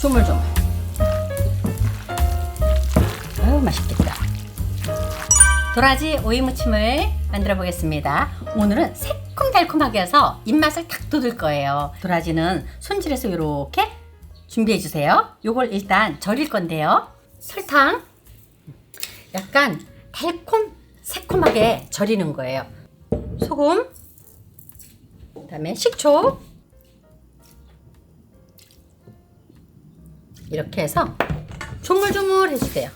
조물조물. 아유, 맛있겠다. 도라지 오이무침을 만들어 보겠습니다. 오늘은 새콤달콤하게 해서 입맛을 탁 돋을 거예요. 도라지는 손질해서 이렇게 준비해 주세요. 요걸 일단 절일 건데요. 설탕, 약간 달콤 새콤하게 절이는 거예요. 소금, 그다음에 식초, 이렇게 해서 조물조물 해주세요.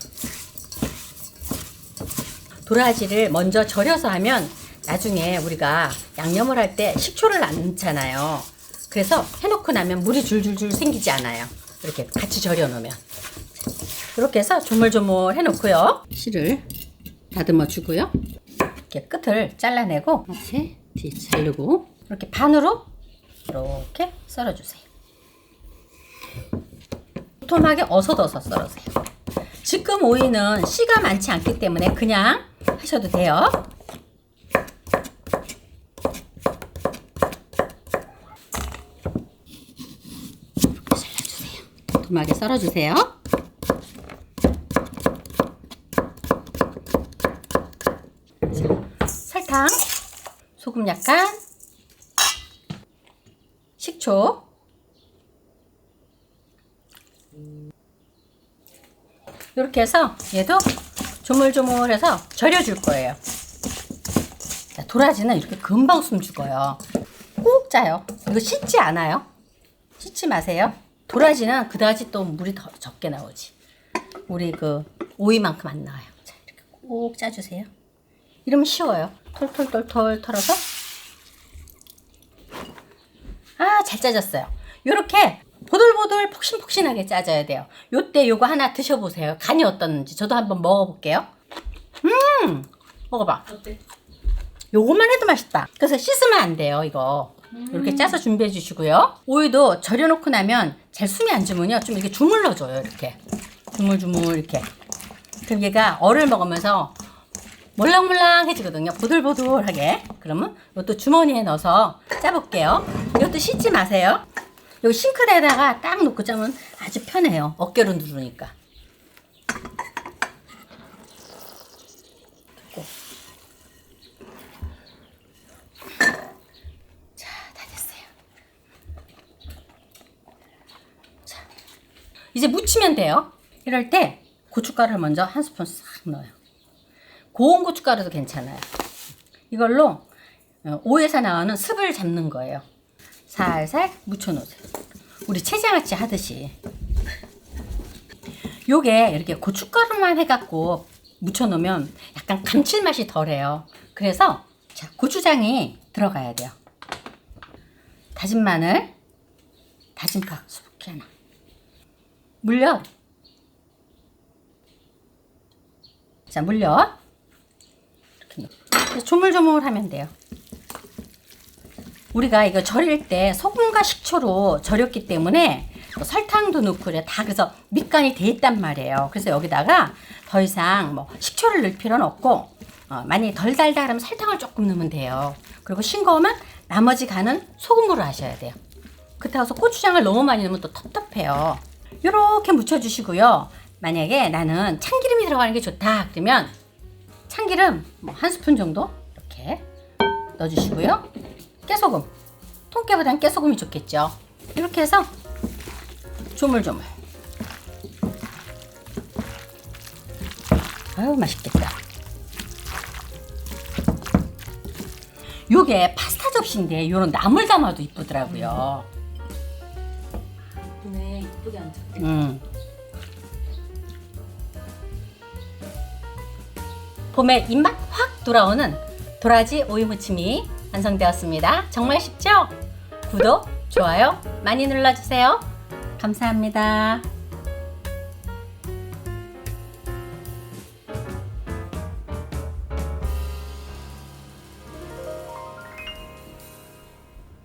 도라지를 먼저 절여서 하면 나중에 우리가 양념을 할 때 식초를 안 넣잖아요. 그래서 해놓고 나면 물이 줄줄줄 생기지 않아요. 이렇게 같이 절여 놓으면. 이렇게 해서 조물조물 해놓고요. 씨를 다듬어 주고요. 이렇게 끝을 잘라내고 이렇게 뒤 자르고 이렇게 반으로 이렇게 썰어주세요. 도톰하게 어서어서 썰으세요. 지금 오이는 씨가 많지 않기 때문에 그냥 하셔도 돼요. 이렇게 잘라주세요. 도톰하게 썰어주세요. 자, 설탕, 소금 약간, 식초, 이렇게 해서 얘도 조물조물해서 절여줄 거예요. 자, 도라지는 이렇게 금방 숨 죽어요. 꼭 짜요. 이거 씻지 않아요. 씻지 마세요. 도라지는 그다지 또 물이 더 적게 나오지. 우리 그 오이만큼 안 나와요. 자, 이렇게 꼭 짜주세요. 이러면 쉬워요. 털털털털 털어서. 아, 잘 짜졌어요. 요렇게 보들보들 폭신폭신하게 짜져야 돼요. 요때 요거 하나 드셔보세요. 간이 어떻는지. 저도 한번 먹어볼게요. 먹어봐. 어때? 요것만 해도 맛있다. 그래서 씻으면 안 돼요, 이거. 이렇게 짜서 준비해 주시고요. 오이도 절여놓고 나면 잘 숨이 안 주면요, 좀 이렇게 주물러줘요. 이렇게 주물주물 이렇게. 그럼 얘가 얼을 먹으면서 몰랑몰랑해지거든요. 보들보들하게. 그러면 이것도 주머니에 넣어서 짜볼게요. 이것도 씻지 마세요. 여기 싱크대에다가 딱 놓고 짜면 아주 편해요. 어깨로 누르니까. 자, 다 됐어요. 자, 이제 무치면 돼요. 이럴 때 고춧가루를 먼저 한 스푼 싹 넣어요. 고운 고춧가루도 괜찮아요. 이걸로 오이에서 나오는 습을 잡는 거예요. 살살 묻혀놓으세요. 우리 채장아찌 하듯이. 요게 이렇게 고춧가루만 해갖고 묻혀놓으면 약간 감칠맛이 덜해요. 그래서 자, 고추장이 들어가야 돼요. 다진 마늘, 다진 파 수북히 하나, 물엿. 자, 물엿 이렇게 넣고 조물조물 하면 돼요. 우리가 이거 절일 때 소금과 식초로 절였기 때문에 설탕도 넣고 그래 다 그래서 밑간이 돼 있단 말이에요. 그래서 여기다가 더 이상 뭐 식초를 넣을 필요는 없고 만약에 덜 달달하면 설탕을 조금 넣으면 돼요. 그리고 싱거우면 나머지 간은 소금으로 하셔야 돼요. 그렇다고 해서 고추장을 너무 많이 넣으면 또 텁텁해요. 이렇게 묻혀주시고요. 만약에 나는 참기름이 들어가는 게 좋다 그러면 참기름 뭐 한 스푼 정도 이렇게 넣어주시고요. 깨소금, 통깨보다는 깨소금이 좋겠죠. 이렇게 해서 조물조물. 아유, 맛있겠다. 요게 파스타 접시인데 요런 나물 담아도 이쁘더라고요. 네, 이쁘게 앉았네. 봄에 입맛 확 돌아오는 도라지 오이무침이 완성되었습니다. 정말 쉽죠? 구독, 좋아요 많이 눌러주세요. 감사합니다.